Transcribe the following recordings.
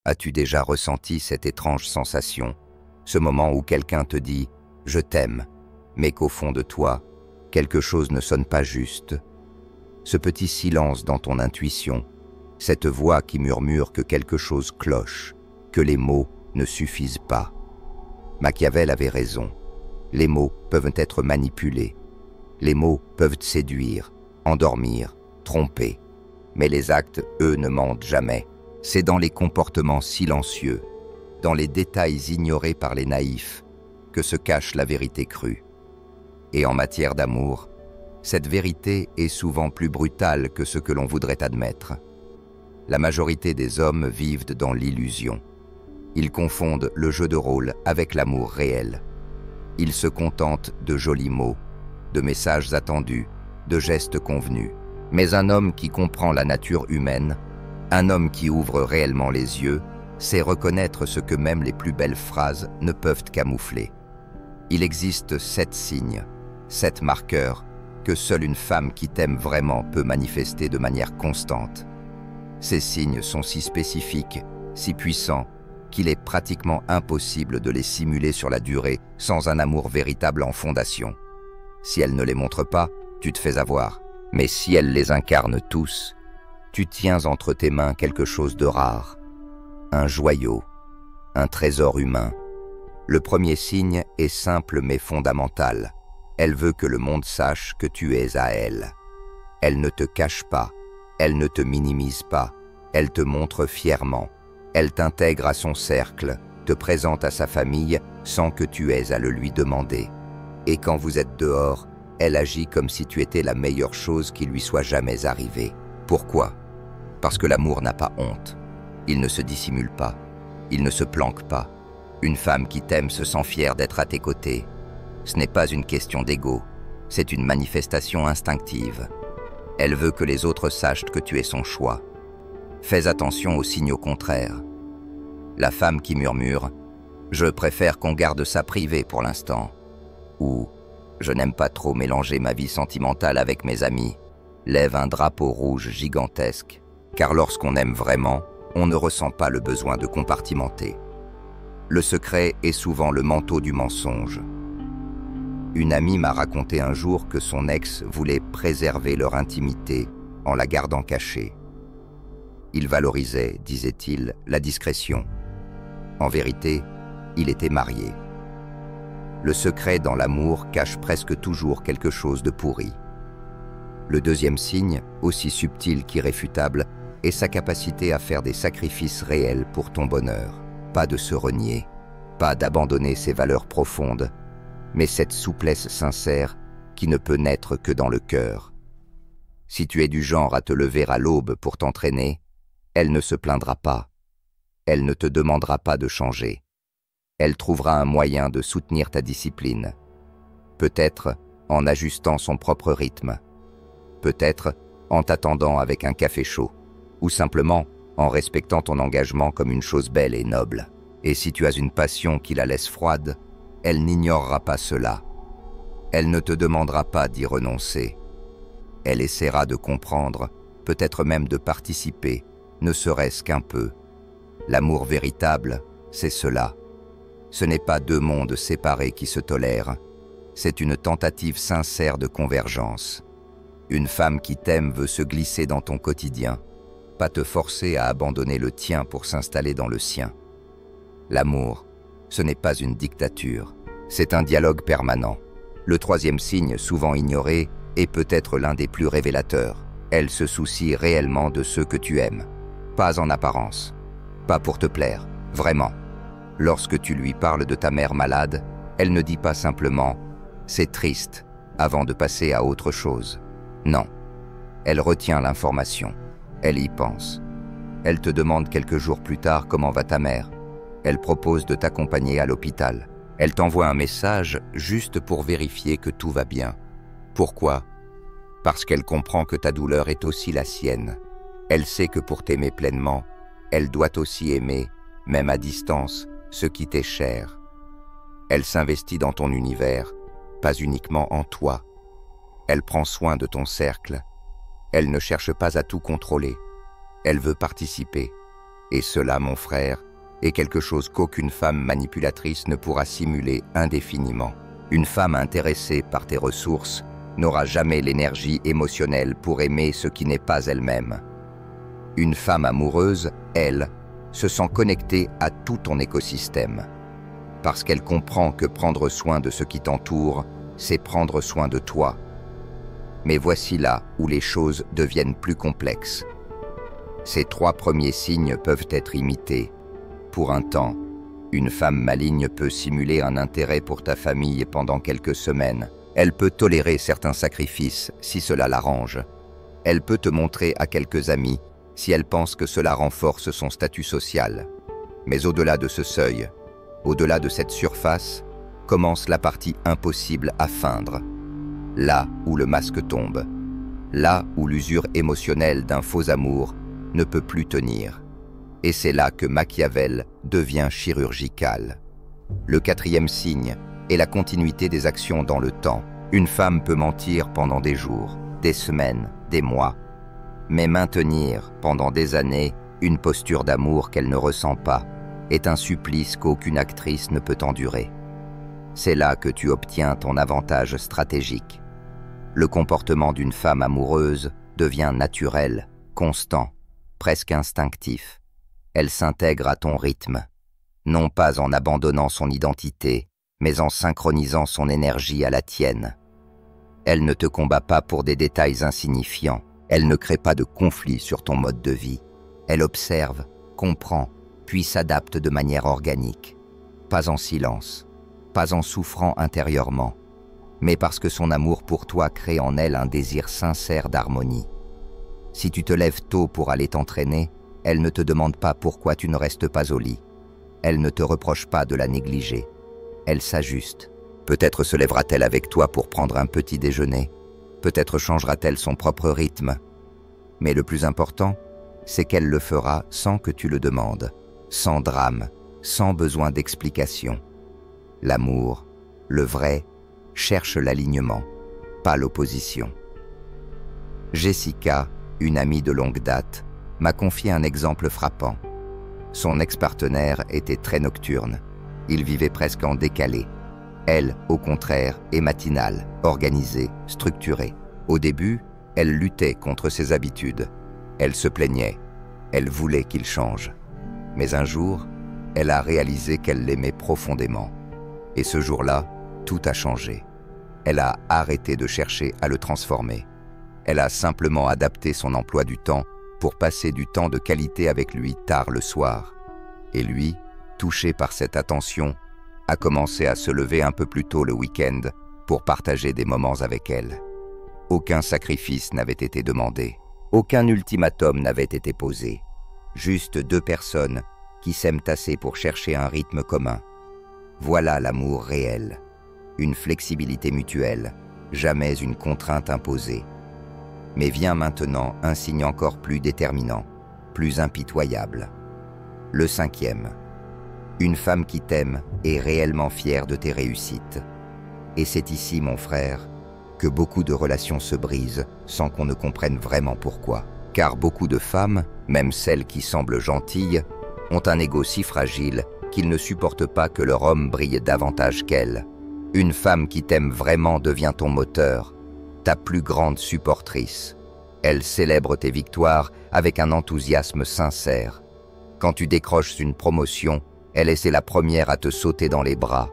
As-tu déjà ressenti cette étrange sensation, ce moment où quelqu'un te dit « je t'aime », mais qu'au fond de toi, quelque chose ne sonne pas juste? Ce petit silence dans ton intuition, cette voix qui murmure que quelque chose cloche, que les mots ne suffisent pas. Machiavel avait raison. Les mots peuvent être manipulés. Les mots peuvent séduire, endormir, tromper. Mais les actes, eux, ne mentent jamais. C'est dans les comportements silencieux, dans les détails ignorés par les naïfs, que se cache la vérité crue. Et en matière d'amour, cette vérité est souvent plus brutale que ce que l'on voudrait admettre. La majorité des hommes vivent dans l'illusion. Ils confondent le jeu de rôle avec l'amour réel. Ils se contentent de jolis mots, de messages attendus, de gestes convenus. Mais un homme qui comprend la nature humaine, un homme qui ouvre réellement les yeux, sait reconnaître ce que même les plus belles phrases ne peuvent camoufler. Il existe 7 signes, 7 marqueurs que seule une femme qui t'aime vraiment peut manifester de manière constante. Ces signes sont si spécifiques, si puissants, qu'il est pratiquement impossible de les simuler sur la durée sans un amour véritable en fondation. Si elle ne les montre pas, tu te fais avoir. Mais si elle les incarne tous, tu tiens entre tes mains quelque chose de rare, un joyau, un trésor humain. Le premier signe est simple mais fondamental. Elle veut que le monde sache que tu es à elle. Elle ne te cache pas, elle ne te minimise pas, elle te montre fièrement. Elle t'intègre à son cercle, te présente à sa famille sans que tu aies à le lui demander. Et quand vous êtes dehors, elle agit comme si tu étais la meilleure chose qui lui soit jamais arrivée. Pourquoi? Parce que l'amour n'a pas honte. Il ne se dissimule pas. Il ne se planque pas. Une femme qui t'aime se sent fière d'être à tes côtés. Ce n'est pas une question d'ego, c'est une manifestation instinctive. Elle veut que les autres sachent que tu es son choix. Fais attention aux signaux contraires. La femme qui murmure « Je préfère qu'on garde ça privé pour l'instant » ou « Je n'aime pas trop mélanger ma vie sentimentale avec mes amis » lève un drapeau rouge gigantesque, car lorsqu'on aime vraiment, on ne ressent pas le besoin de compartimenter. Le secret est souvent le manteau du mensonge. Une amie m'a raconté un jour que son ex voulait préserver leur intimité en la gardant cachée. Il valorisait, disait-il, la discrétion. En vérité, il était marié. Le secret dans l'amour cache presque toujours quelque chose de pourri. Le deuxième signe, aussi subtil qu'irréfutable, est sa capacité à faire des sacrifices réels pour ton bonheur. Pas de se renier, pas d'abandonner ses valeurs profondes, mais cette souplesse sincère qui ne peut naître que dans le cœur. Si tu es du genre à te lever à l'aube pour t'entraîner, elle ne se plaindra pas. Elle ne te demandera pas de changer. Elle trouvera un moyen de soutenir ta discipline. Peut-être en ajustant son propre rythme. Peut-être en t'attendant avec un café chaud. Ou simplement en respectant ton engagement comme une chose belle et noble. Et si tu as une passion qui la laisse froide, elle n'ignorera pas cela. Elle ne te demandera pas d'y renoncer. Elle essaiera de comprendre, peut-être même de participer, ne serait-ce qu'un peu. L'amour véritable, c'est cela. Ce n'est pas 2 mondes séparés qui se tolèrent. C'est une tentative sincère de convergence. Une femme qui t'aime veut se glisser dans ton quotidien, pas te forcer à abandonner le tien pour s'installer dans le sien. L'amour, ce n'est pas une dictature, c'est un dialogue permanent. Le troisième signe, souvent ignoré, est peut-être l'un des plus révélateurs. Elle se soucie réellement de ceux que tu aimes. Pas en apparence, pas pour te plaire, vraiment. Lorsque tu lui parles de ta mère malade, elle ne dit pas simplement « c'est triste » avant de passer à autre chose. Non, elle retient l'information, elle y pense. Elle te demande quelques jours plus tard comment va ta mère. Elle propose de t'accompagner à l'hôpital. Elle t'envoie un message juste pour vérifier que tout va bien. Pourquoi? Parce qu'elle comprend que ta douleur est aussi la sienne. Elle sait que pour t'aimer pleinement, elle doit aussi aimer, même à distance, ce qui t'est cher. Elle s'investit dans ton univers, pas uniquement en toi. Elle prend soin de ton cercle. Elle ne cherche pas à tout contrôler. Elle veut participer. Et cela, mon frère, est quelque chose qu'aucune femme manipulatrice ne pourra simuler indéfiniment. Une femme intéressée par tes ressources n'aura jamais l'énergie émotionnelle pour aimer ce qui n'est pas elle-même. Une femme amoureuse, elle, se sent connectée à tout ton écosystème, parce qu'elle comprend que prendre soin de ce qui t'entoure, c'est prendre soin de toi. Mais voici là où les choses deviennent plus complexes. Ces 3 premiers signes peuvent être imités. Pour un temps, une femme maligne peut simuler un intérêt pour ta famille pendant quelques semaines. Elle peut tolérer certains sacrifices si cela l'arrange. Elle peut te montrer à quelques amis si elle pense que cela renforce son statut social. Mais au-delà de ce seuil, au-delà de cette surface, commence la partie impossible à feindre. Là où le masque tombe. Là où l'usure émotionnelle d'un faux amour ne peut plus tenir. Et c'est là que Machiavel devient chirurgical. Le 4e signe est la continuité des actions dans le temps. Une femme peut mentir pendant des jours, des semaines, des mois, mais maintenir pendant des années une posture d'amour qu'elle ne ressent pas est un supplice qu'aucune actrice ne peut endurer. C'est là que tu obtiens ton avantage stratégique. Le comportement d'une femme amoureuse devient naturel, constant, presque instinctif. Elle s'intègre à ton rythme, non pas en abandonnant son identité, mais en synchronisant son énergie à la tienne. Elle ne te combat pas pour des détails insignifiants, elle ne crée pas de conflit sur ton mode de vie. Elle observe, comprend, puis s'adapte de manière organique, pas en silence, pas en souffrant intérieurement, mais parce que son amour pour toi crée en elle un désir sincère d'harmonie. Si tu te lèves tôt pour aller t'entraîner, elle ne te demande pas pourquoi tu ne restes pas au lit. Elle ne te reproche pas de la négliger. Elle s'ajuste. Peut-être se lèvera-t-elle avec toi pour prendre un petit déjeuner. Peut-être changera-t-elle son propre rythme. Mais le plus important, c'est qu'elle le fera sans que tu le demandes, sans drame, sans besoin d'explication. L'amour, le vrai, cherche l'alignement, pas l'opposition. Jessica, une amie de longue date, m'a confié un exemple frappant. Son ex-partenaire était très nocturne. Il vivait presque en décalé. Elle, au contraire, est matinale, organisée, structurée. Au début, elle luttait contre ses habitudes. Elle se plaignait. Elle voulait qu'il change. Mais un jour, elle a réalisé qu'elle l'aimait profondément. Et ce jour-là, tout a changé. Elle a arrêté de chercher à le transformer. Elle a simplement adapté son emploi du temps pour passer du temps de qualité avec lui tard le soir. Et lui, touché par cette attention, a commencé à se lever un peu plus tôt le week-end pour partager des moments avec elle. Aucun sacrifice n'avait été demandé, aucun ultimatum n'avait été posé. Juste 2 personnes qui s'aiment assez pour chercher un rythme commun. Voilà l'amour réel. Une flexibilité mutuelle, jamais une contrainte imposée. Mais vient maintenant un signe encore plus déterminant, plus impitoyable. Le 5e. Une femme qui t'aime est réellement fière de tes réussites. Et c'est ici, mon frère, que beaucoup de relations se brisent sans qu'on ne comprenne vraiment pourquoi. Car beaucoup de femmes, même celles qui semblent gentilles, ont un ego si fragile qu'ils ne supportent pas que leur homme brille davantage qu'elles. Une femme qui t'aime vraiment devient ton moteur, ta plus grande supportrice. Elle célèbre tes victoires avec un enthousiasme sincère. Quand tu décroches une promotion, elle est la première à te sauter dans les bras.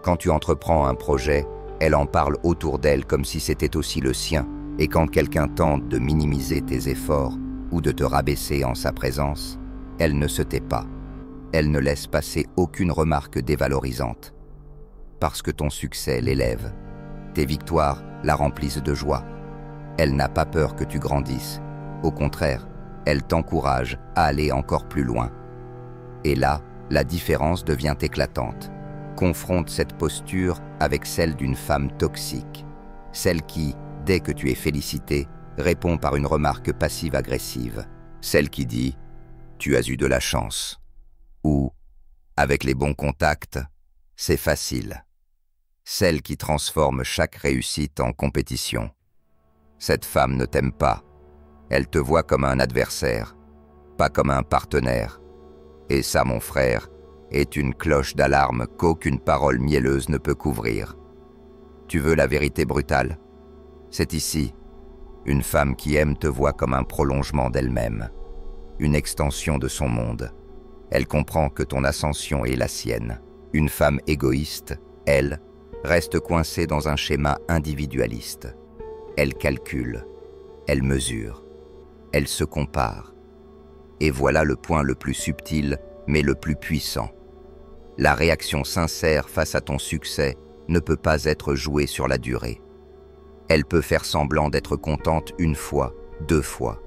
Quand tu entreprends un projet, elle en parle autour d'elle comme si c'était aussi le sien. Et quand quelqu'un tente de minimiser tes efforts ou de te rabaisser en sa présence, elle ne se tait pas. Elle ne laisse passer aucune remarque dévalorisante. Parce que ton succès l'élève. Tes victoires la remplissent de joie. Elle n'a pas peur que tu grandisses. Au contraire, elle t'encourage à aller encore plus loin. Et là, la différence devient éclatante. Confronte cette posture avec celle d'une femme toxique. Celle qui, dès que tu es félicité, répond par une remarque passive-agressive. Celle qui dit « tu as eu de la chance » ou « avec les bons contacts, c'est facile ». Celle qui transforme chaque réussite en compétition. Cette femme ne t'aime pas. Elle te voit comme un adversaire. pas comme un partenaire. Et ça, mon frère, est une cloche d'alarme qu'aucune parole mielleuse ne peut couvrir. Tu veux la vérité brutale? C'est ici. Une femme qui aime te voit comme un prolongement d'elle-même, une extension de son monde. Elle comprend que ton ascension est la sienne. Une femme égoïste, elle, reste coincée dans un schéma individualiste. Elle calcule, elle mesure, elle se compare. Et voilà le point le plus subtil, mais le plus puissant. La réaction sincère face à ton succès ne peut pas être jouée sur la durée. Elle peut faire semblant d'être contente une fois, 2 fois.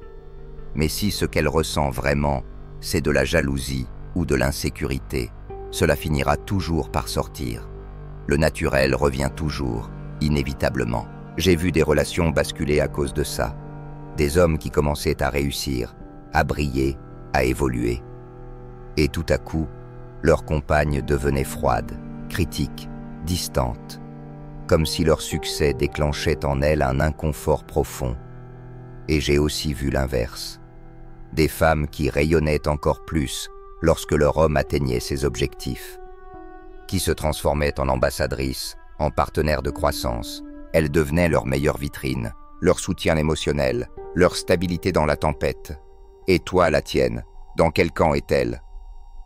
Mais si ce qu'elle ressent vraiment, c'est de la jalousie ou de l'insécurité, cela finira toujours par sortir. Le naturel revient toujours, inévitablement. J'ai vu des relations basculer à cause de ça. Des hommes qui commençaient à réussir, à briller, à évoluer. Et tout à coup, leur compagne devenait froide, critique, distante, comme si leur succès déclenchait en elle un inconfort profond. Et j'ai aussi vu l'inverse. Des femmes qui rayonnaient encore plus lorsque leur homme atteignait ses objectifs, qui se transformaient en ambassadrices, en partenaires de croissance. Elles devenaient leur meilleure vitrine, leur soutien émotionnel, leur stabilité dans la tempête. Et toi, la tienne, dans quel camp est-elle?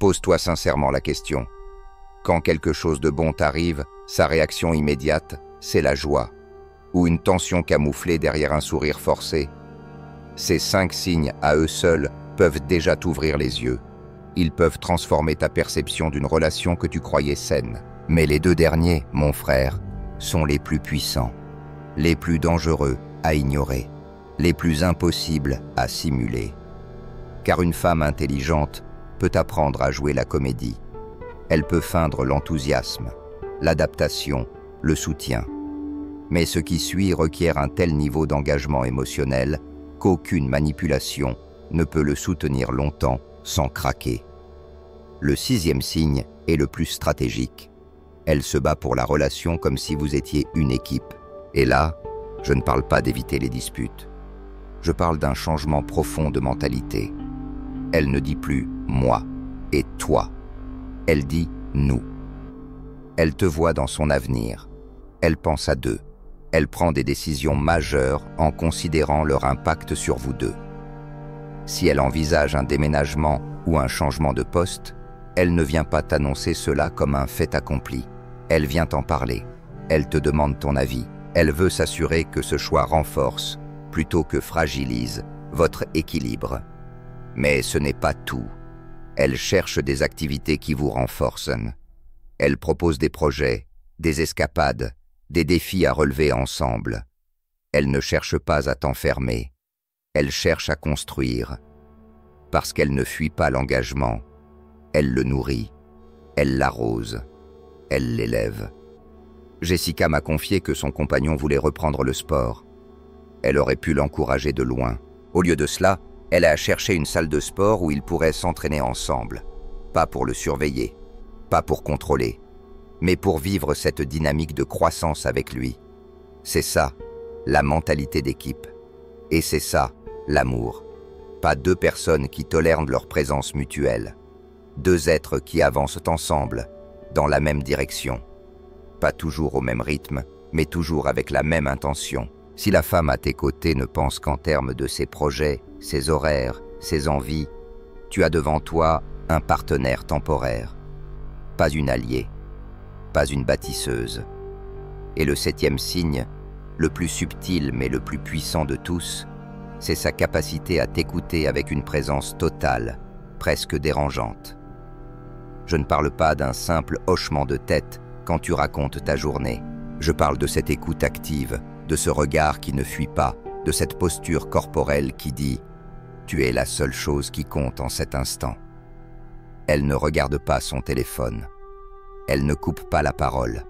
Pose-toi sincèrement la question. Quand quelque chose de bon t'arrive, sa réaction immédiate, c'est la joie, ou une tension camouflée derrière un sourire forcé. Ces 5 signes, à eux seuls, peuvent déjà t'ouvrir les yeux. Ils peuvent transformer ta perception d'une relation que tu croyais saine. Mais les 2 derniers, mon frère, sont les plus puissants, les plus dangereux à ignorer, les plus impossibles à simuler. Car une femme intelligente peut apprendre à jouer la comédie. Elle peut feindre l'enthousiasme, l'adaptation, le soutien. Mais ce qui suit requiert un tel niveau d'engagement émotionnel qu'aucune manipulation ne peut le soutenir longtemps sans craquer. Le 6e signe est le plus stratégique. Elle se bat pour la relation comme si vous étiez une équipe. Et là, je ne parle pas d'éviter les disputes. Je parle d'un changement profond de mentalité. Elle ne dit plus « moi » et « toi ». Elle dit « nous ». Elle te voit dans son avenir. Elle pense à 2. Elle prend des décisions majeures en considérant leur impact sur vous 2. Si elle envisage un déménagement ou un changement de poste, elle ne vient pas t'annoncer cela comme un fait accompli. Elle vient t'en parler. Elle te demande ton avis. Elle veut s'assurer que ce choix renforce, plutôt que fragilise, votre équilibre. Mais ce n'est pas tout. Elle cherche des activités qui vous renforcent. Elle propose des projets, des escapades, des défis à relever ensemble. Elle ne cherche pas à t'enfermer. Elle cherche à construire. Parce qu'elle ne fuit pas l'engagement. Elle le nourrit. Elle l'arrose. Elle l'élève. Jessica m'a confié que son compagnon voulait reprendre le sport. Elle aurait pu l'encourager de loin. Au lieu de cela, elle a cherché une salle de sport où ils pourraient s'entraîner ensemble. Pas pour le surveiller, pas pour contrôler, mais pour vivre cette dynamique de croissance avec lui. C'est ça, la mentalité d'équipe. Et c'est ça, l'amour. Pas 2 personnes qui tolèrent leur présence mutuelle. 2 êtres qui avancent ensemble, dans la même direction. Pas toujours au même rythme, mais toujours avec la même intention. Si la femme à tes côtés ne pense qu'en termes de ses projets, ses horaires, ses envies, tu as devant toi un partenaire temporaire. Pas une alliée, pas une bâtisseuse. Et le 7e signe, le plus subtil mais le plus puissant de tous, c'est sa capacité à t'écouter avec une présence totale, presque dérangeante. Je ne parle pas d'un simple hochement de tête quand tu racontes ta journée. Je parle de cette écoute active, de ce regard qui ne fuit pas, de cette posture corporelle qui dit « Tu es la seule chose qui compte en cet instant ». Elle ne regarde pas son téléphone. Elle ne coupe pas la parole.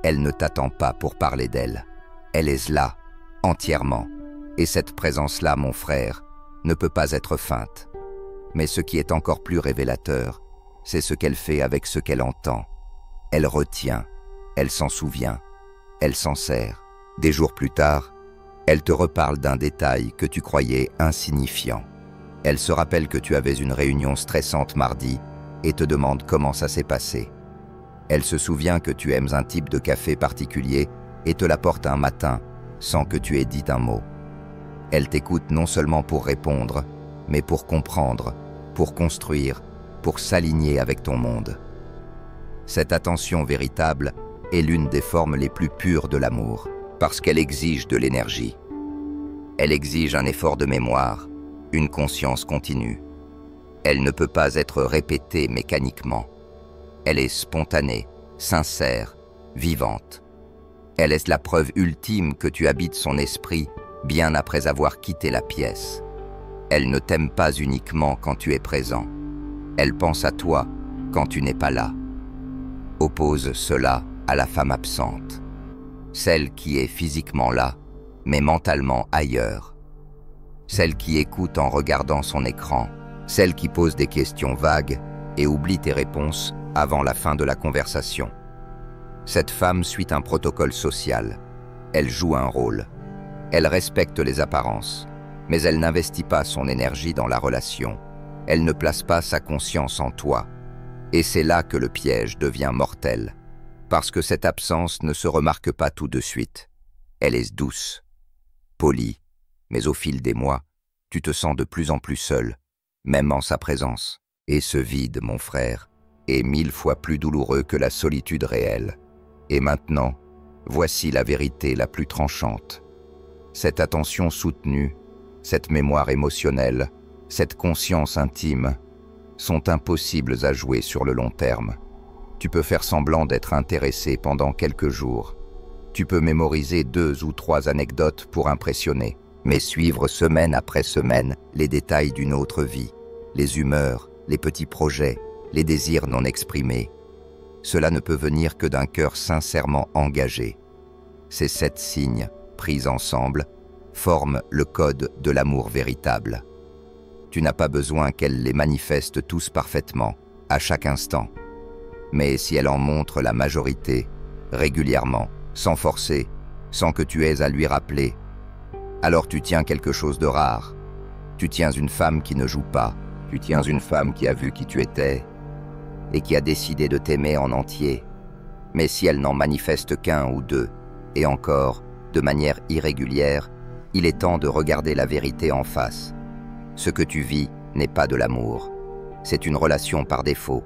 Elle ne t'attend pas pour parler d'elle. Elle est là, entièrement. Et cette présence-là, mon frère, ne peut pas être feinte. Mais ce qui est encore plus révélateur, c'est ce qu'elle fait avec ce qu'elle entend. Elle retient, elle s'en souvient, elle s'en sert. Des jours plus tard, elle te reparle d'un détail que tu croyais insignifiant. Elle se rappelle que tu avais une réunion stressante mardi et te demande comment ça s'est passé. Elle se souvient que tu aimes un type de café particulier et te l'apporte un matin sans que tu aies dit un mot. Elle t'écoute non seulement pour répondre, mais pour comprendre, pour construire, pour s'aligner avec ton monde. Cette attention véritable est l'une des formes les plus pures de l'amour, parce qu'elle exige de l'énergie. Elle exige un effort de mémoire, une conscience continue. Elle ne peut pas être répétée mécaniquement. Elle est spontanée, sincère, vivante. Elle est la preuve ultime que tu habites son esprit bien après avoir quitté la pièce. Elle ne t'aime pas uniquement quand tu es présent. Elle pense à toi quand tu n'es pas là. Oppose cela à la femme absente, celle qui est physiquement là, mais mentalement ailleurs. Celle qui écoute en regardant son écran, celle qui pose des questions vagues et oublie tes réponses avant la fin de la conversation. Cette femme suit un protocole social. Elle joue un rôle. Elle respecte les apparences, mais elle n'investit pas son énergie dans la relation. Elle ne place pas sa conscience en toi. Et c'est là que le piège devient mortel, parce que cette absence ne se remarque pas tout de suite. Elle est douce, polie, mais au fil des mois, tu te sens de plus en plus seul, même en sa présence. Et ce vide, mon frère, est 1000 fois plus douloureux que la solitude réelle. Et maintenant, voici la vérité la plus tranchante. Cette attention soutenue, cette mémoire émotionnelle, cette conscience intime, sont impossibles à jouer sur le long terme. Tu peux faire semblant d'être intéressé pendant quelques jours. Tu peux mémoriser 2 ou 3 anecdotes pour impressionner, mais suivre semaine après semaine les détails d'une autre vie, les humeurs, les petits projets, les désirs non exprimés. Cela ne peut venir que d'un cœur sincèrement engagé. Ces 7 signes, pris ensemble, forment le code de l'amour véritable. Tu n'as pas besoin qu'elle les manifeste tous parfaitement, à chaque instant. Mais si elle en montre la majorité, régulièrement, sans forcer, sans que tu aies à lui rappeler, alors tu tiens quelque chose de rare. Tu tiens une femme qui ne joue pas. Tu tiens une femme qui a vu qui tu étais et qui a décidé de t'aimer en entier. Mais si elle n'en manifeste qu'un ou 2, et encore, de manière irrégulière, il est temps de regarder la vérité en face. Ce que tu vis n'est pas de l'amour. C'est une relation par défaut,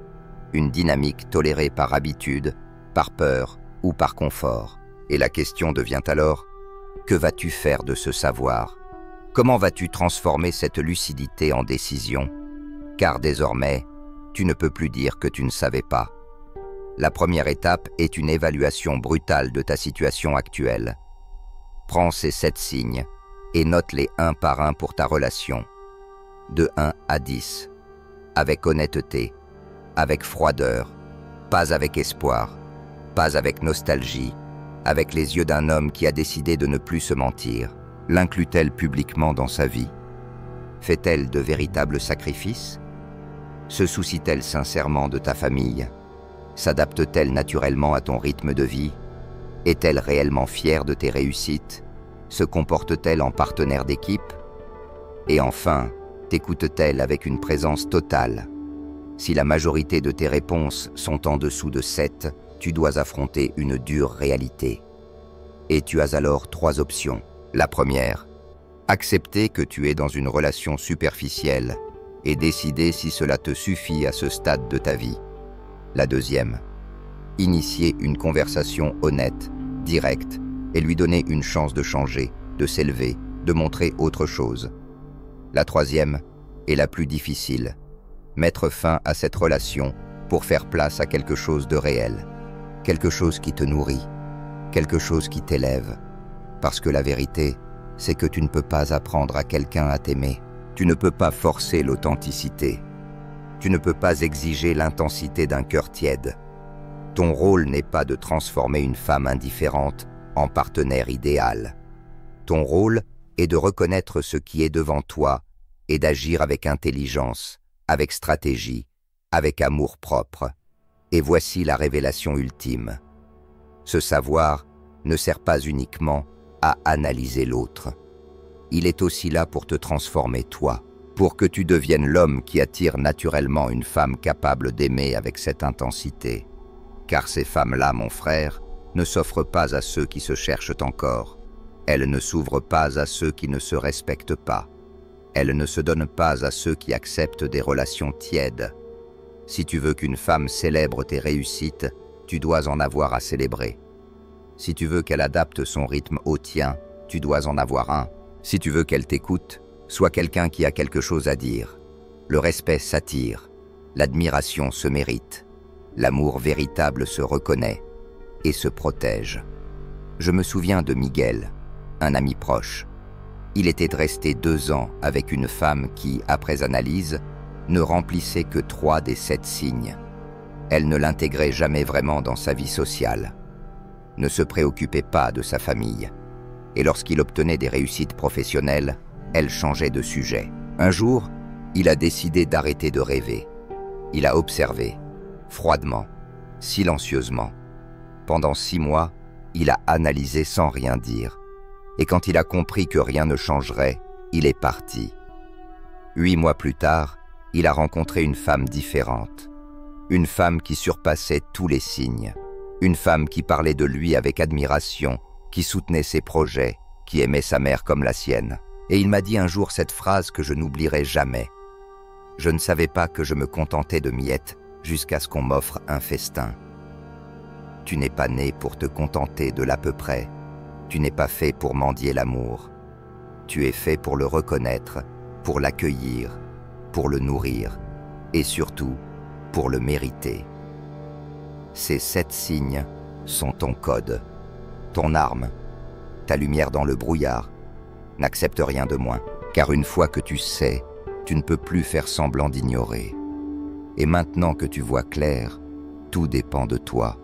une dynamique tolérée par habitude, par peur ou par confort. Et la question devient alors, que vas-tu faire de ce savoir? Comment vas-tu transformer cette lucidité en décision? Car désormais, tu ne peux plus dire que tu ne savais pas. La première étape est une évaluation brutale de ta situation actuelle. Prends ces 7 signes et note-les un par un pour ta relation. De 1 à 10, avec honnêteté, avec froideur, pas avec espoir, pas avec nostalgie, avec les yeux d'un homme qui a décidé de ne plus se mentir. L'inclut-elle publiquement dans sa vie? Fait-elle de véritables sacrifices? Se soucie-t-elle sincèrement de ta famille? S'adapte-t-elle naturellement à ton rythme de vie? Est-elle réellement fière de tes réussites? Se comporte-t-elle en partenaire d'équipe? Et enfin, t'écoute-t-elle avec une présence totale? Si la majorité de tes réponses sont en dessous de 7, tu dois affronter une dure réalité. Et tu as alors 3 options. La première, accepter que tu es dans une relation superficielle et décider si cela te suffit à ce stade de ta vie. La deuxième, initier une conversation honnête, directe, et lui donner une chance de changer, de s'élever, de montrer autre chose. La troisième est la plus difficile, mettre fin à cette relation pour faire place à quelque chose de réel, quelque chose qui te nourrit, quelque chose qui t'élève. Parce que la vérité, c'est que tu ne peux pas apprendre à quelqu'un à t'aimer. Tu ne peux pas forcer l'authenticité. Tu ne peux pas exiger l'intensité d'un cœur tiède. Ton rôle n'est pas de transformer une femme indifférente en partenaire idéal. Ton rôle est de reconnaître ce qui est devant toi et d'agir avec intelligence, avec stratégie, avec amour-propre. Et voici la révélation ultime. Ce savoir ne sert pas uniquement à analyser l'autre. Il est aussi là pour te transformer toi. pour que tu deviennes l'homme qui attire naturellement une femme capable d'aimer avec cette intensité. Car ces femmes-là, mon frère, ne s'offrent pas à ceux qui se cherchent encore. Elles ne s'ouvrent pas à ceux qui ne se respectent pas. Elles ne se donnent pas à ceux qui acceptent des relations tièdes. Si tu veux qu'une femme célèbre tes réussites, tu dois en avoir à célébrer. Si tu veux qu'elle adapte son rythme au tien, tu dois en avoir un. Si tu veux qu'elle t'écoute, sois quelqu'un qui a quelque chose à dire. Le respect s'attire, l'admiration se mérite, l'amour véritable se reconnaît et se protège. Je me souviens de Miguel, un ami proche. Il était resté 2 ans avec une femme qui, après analyse, ne remplissait que 3 des 7 signes. Elle ne l'intégrait jamais vraiment dans sa vie sociale, ne se préoccupait pas de sa famille, et lorsqu'il obtenait des réussites professionnelles, elle changeait de sujet. Un jour, il a décidé d'arrêter de rêver. Il a observé, froidement, silencieusement. Pendant 6 mois, il a analysé sans rien dire. Et quand il a compris que rien ne changerait, il est parti. 8 mois plus tard, il a rencontré une femme différente. Une femme qui surpassait tous les signes. Une femme qui parlait de lui avec admiration, qui soutenait ses projets, qui aimait sa mère comme la sienne. Et il m'a dit un jour cette phrase que je n'oublierai jamais. Je ne savais pas que je me contentais de miettes jusqu'à ce qu'on m'offre un festin. Tu n'es pas né pour te contenter de l'à peu près. Tu n'es pas fait pour mendier l'amour. Tu es fait pour le reconnaître, pour l'accueillir, pour le nourrir et surtout pour le mériter. Ces 7 signes sont ton code, ton arme, ta lumière dans le brouillard. N'accepte rien de moins, car une fois que tu sais, tu ne peux plus faire semblant d'ignorer. Et maintenant que tu vois clair, tout dépend de toi.